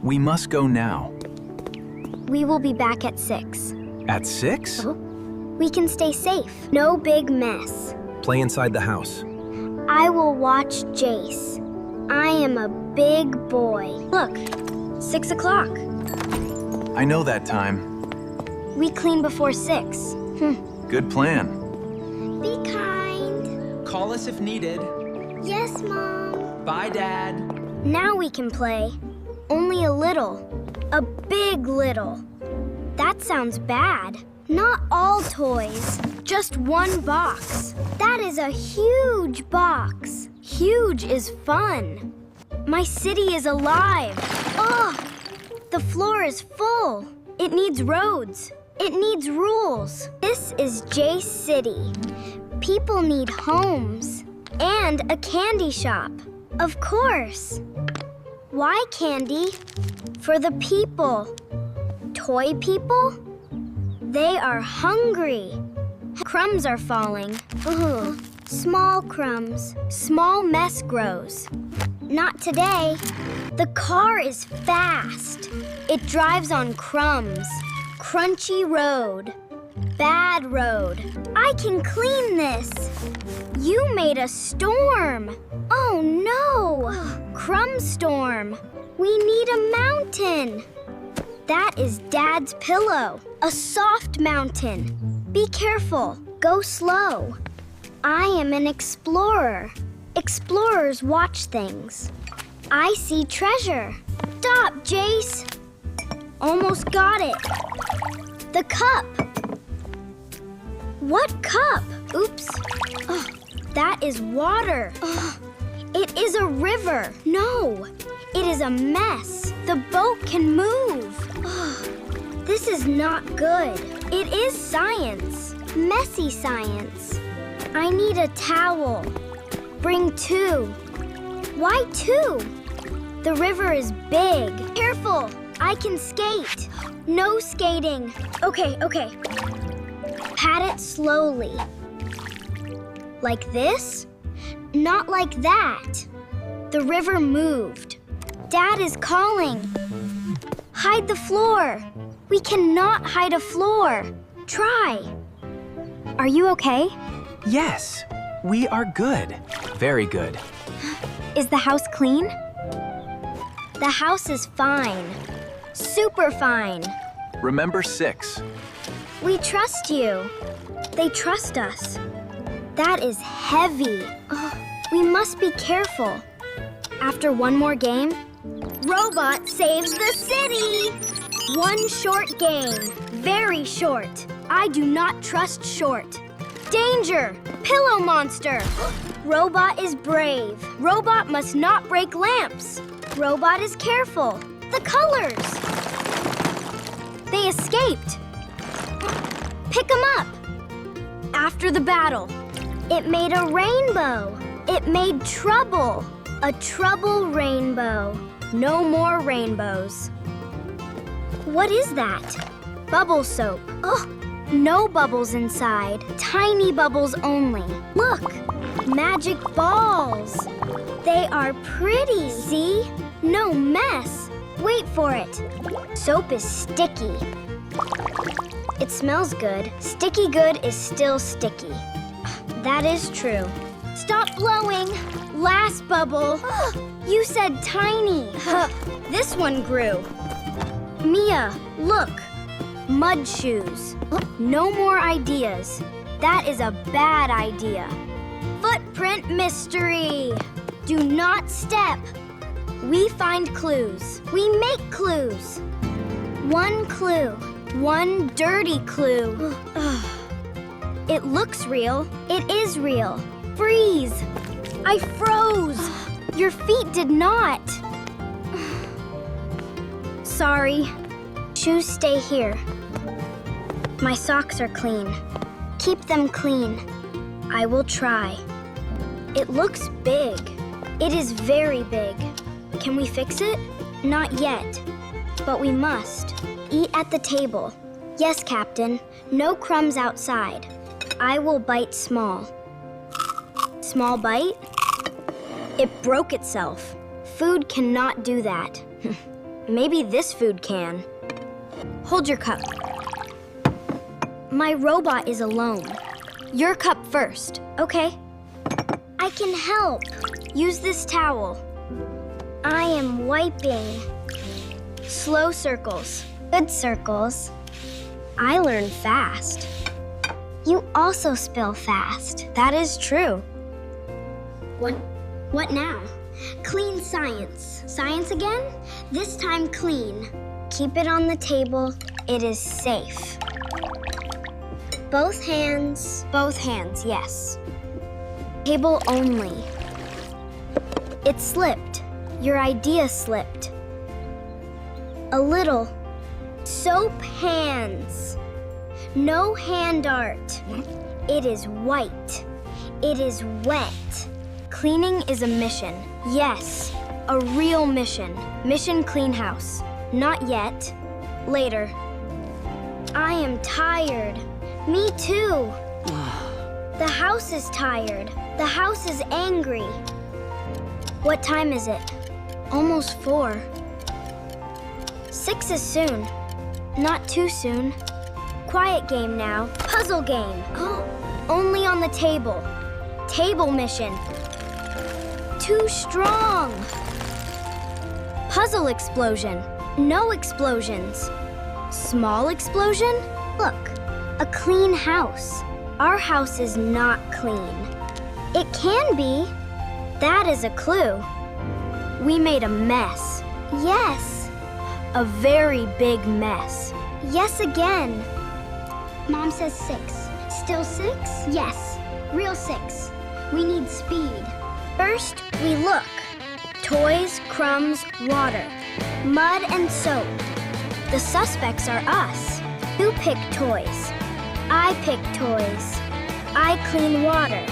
We must go now. We will be back at 6. At 6? We can stay safe. No big mess. Play inside the house. I will watch Jace. I am a big boy. Look, 6 o'clock. I know that time. We clean before 6. Good plan. Be kind. Call us if needed. Yes, Mom. Bye, Dad. Now we can play. Only a little. A big little. That sounds bad. Not all toys. Just one box. That is a huge box. Huge is fun. My city is alive. Oh, the floor is full. It needs roads. It needs rules. This is Jace City. People need homes and a candy shop. Of course. Why candy? For the people. Toy people? They are hungry. Crumbs are falling. Ugh. Small crumbs. Small mess grows. Not today. The car is fast. It drives on crumbs. Crunchy road. Bad road. I can clean this. You made a storm. Oh no! Crumb storm. We need a mountain. That is Dad's pillow. A soft mountain. Be careful. Go slow. I am an explorer. Explorers watch things. I see treasure. Stop, Jace. Almost got it. The cup. What cup? Oops. Oh, that is water. Oh, it is a river. No, it is a mess. The boat can move. Oh, this is not good. It is science. Messy science. I need a towel. Bring 2. Why 2? The river is big. Careful, I can skate. No skating. Okay. Pat it slowly. Like this? Not like that. The river moved. Dad is calling. Hide the floor. We cannot hide a floor. Try. Are you okay? Yes, we are good. Very good. Is the house clean? The house is fine. Super fine. Remember 6. We trust you. They trust us. That is heavy. We must be careful. After one more game, Robot saves the city! One short game. Very short. I do not trust short. Danger! Pillow monster! Robot is brave. Robot must not break lamps. Robot is careful. The colors! They escaped. Pick them up. After the battle, it made a rainbow. It made trouble. A trouble rainbow. No more rainbows. What is that? Bubble soap. Oh, no bubbles inside. Tiny bubbles only. Look, magic balls. They are pretty, see? No mess. Wait for it. Soap is sticky. It smells good. Sticky good is still sticky. That is true. Stop blowing. Last bubble. You said tiny. This one grew. Mia, look. Mud shoes. No more ideas. That is a bad idea. Footprint mystery. Do not step. We find clues. We make clues. One clue. One dirty clue. It looks real. It is real. Freeze. I froze. Your feet did not. Sorry. Shoes stay here. My socks are clean. Keep them clean. I will try. It looks big. It is very big. Can we fix it? Not yet. But we must. Eat at the table. Yes, Captain. No crumbs outside. I will bite small. Small bite? It broke itself. Food cannot do that. Maybe this food can. Hold your cup. My robot is alone. Your cup first, okay? I can help. Use this towel. I am wiping. Slow circles. Good circles. I learn fast. You also spill fast. That is true. What now? Clean science. Science again? This time clean. Keep it on the table. It is safe. Both hands. Both hands, yes. Table only. It slipped. Your idea slipped. A little. Soap hands. No hand art. It is white. It is wet. Cleaning is a mission. Yes, a real mission. Mission clean house. Not yet. Later. I am tired. Me too. The house is tired. The house is angry. What time is it? Almost 4. 6 is soon. Not too soon. Quiet game now. Puzzle game. Only on the table. Table mission. Too strong. Puzzle explosion. No explosions. Small explosion? Look, a clean house. Our house is not clean. It can be. That is a clue. We made a mess. Yes. A very big mess. Yes again. Mom says 6. Still 6? Yes. Real 6. We need speed. First, we look. Toys, crumbs, water. Mud and soap. The suspects are us. You pick toys. I pick toys. I clean water.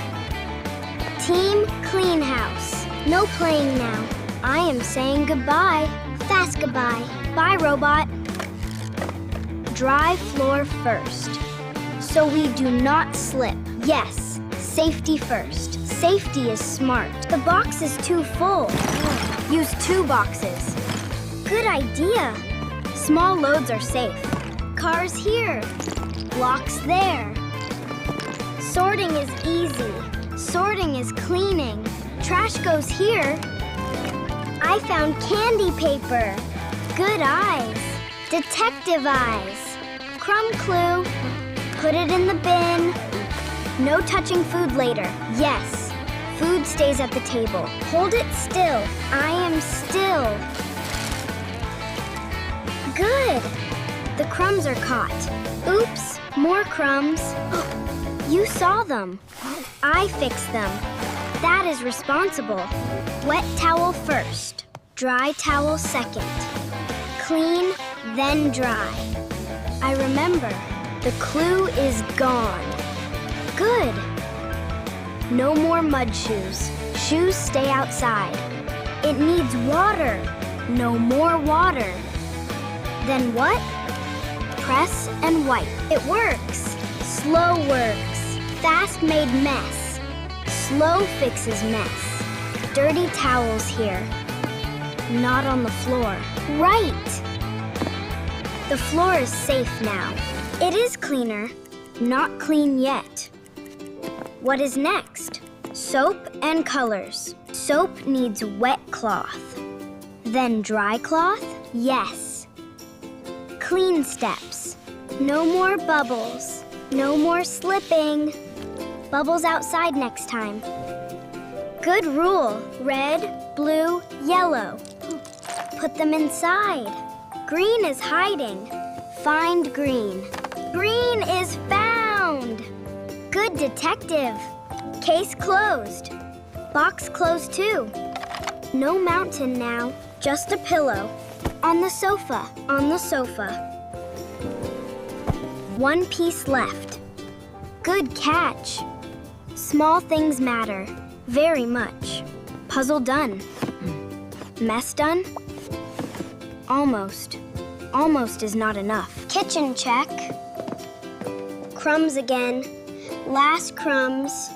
Team clean house. No playing now. I am saying goodbye. Fast goodbye. Bye, robot. Dry floor first. So we do not slip. Yes, safety first. Safety is smart. The box is too full. Use 2 boxes. Good idea. Small loads are safe. Cars here. Blocks there. Sorting is easy. Sorting is cleaning. Trash goes here. I found candy paper. Good eyes. Detective eyes. Crumb clue. Put it in the bin. No touching food later. Yes. Food stays at the table. Hold it still. I am still. Good. The crumbs are caught. Oops, more crumbs. You saw them. I fixed them. That is responsible. Wet towel first. Dry towel second. Clean, then dry. I remember. The clue is gone. Good. No more mud shoes. Shoes stay outside. It needs water. No more water. Then what? Press and wipe. It works. Slow works. Fast made mess. Slow fixes mess. Dirty towels here. Not on the floor. Right. The floor is safe now. It is cleaner. Not clean yet. What is next? Soap and colors. Soap needs wet cloth. Then dry cloth? Yes. Clean steps. No more bubbles. No more slipping. Bubbles outside next time. Good rule. Red, blue, yellow. Put them inside. Green is hiding. Find green. Green is found. Good detective. Case closed. Box closed too. No mountain now, just a pillow. On the sofa, on the sofa. One piece left. Good catch. Small things matter, very much. Puzzle done. Mess done? Almost. Almost is not enough. Kitchen check. Crumbs again. Last crumbs.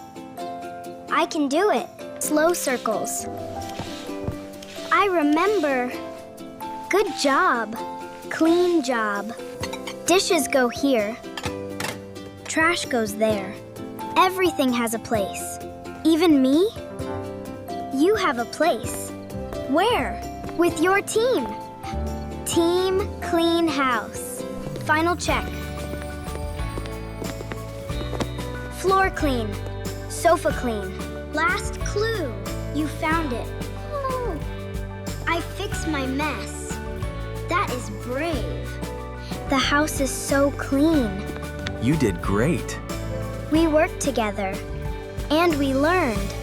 I can do it. Slow circles. I remember. Good job. Clean job. Dishes go here. Trash goes there. Everything has a place. Even me? You have a place. Where? With your team. Team Clean House. Final check. Floor clean. Sofa clean. Last clue. You found it. Oh. I fixed my mess. That is brave. The house is so clean. You did great. We worked together. And we learned.